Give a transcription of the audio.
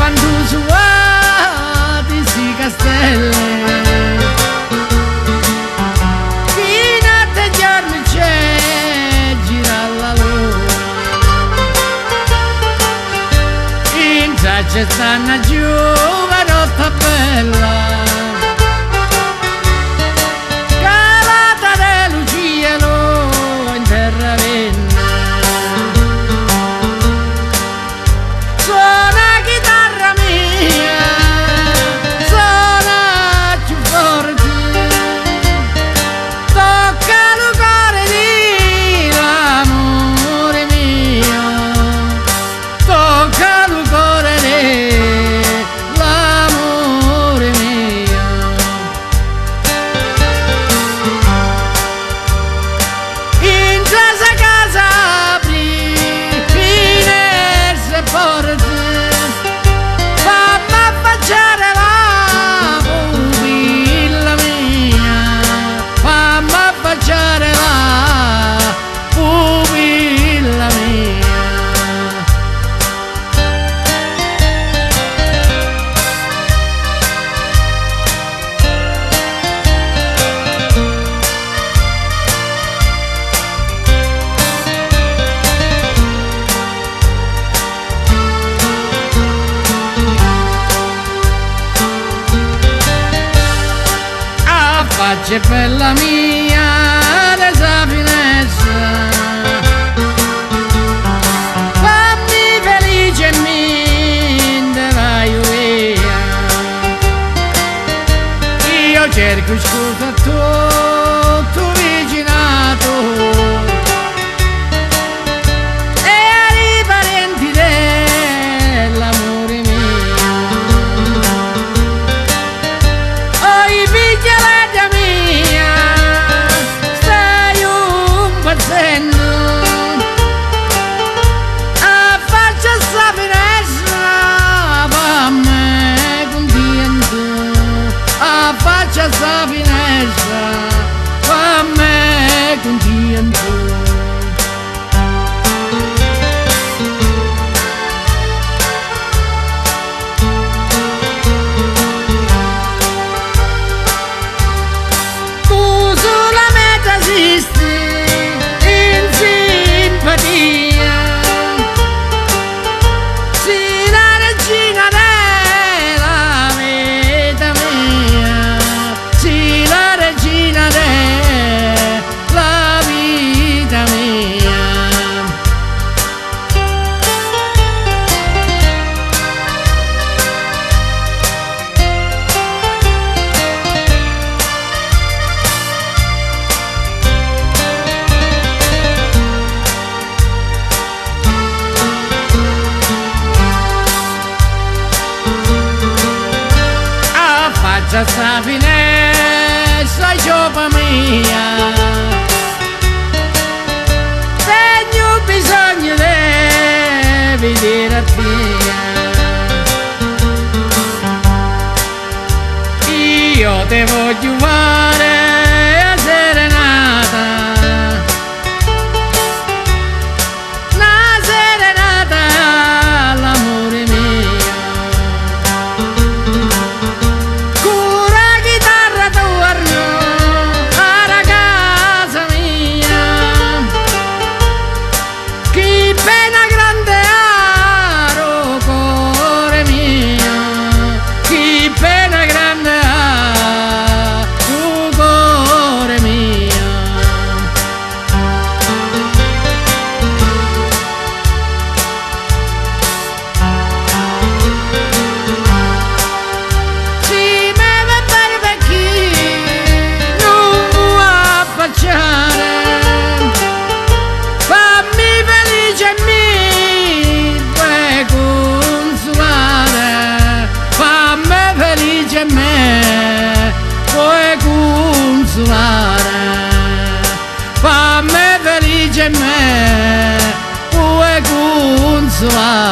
quando suati si castelle, fino a te giorni c'è gira la luna, in traccia stanno giovanotta bella, calata de Luciano in terra venne. Faccia bella mia resa finestra, fammi felice e mi vai via. Io cerco scusa a tuo vicinato e ai parenti dell'amore mio, oh i figli essa finestra fa me contento. Tu sulla meta esisti in simpatia, sei la regina della vita mia, sì, la regina della vita mia. Affaccia sta finestra, giopa mia, tengo bisogno di vedere a te. Io te voglio fare a serenata, una serenata all'amore mio. Fammi felice me, puoi consolare.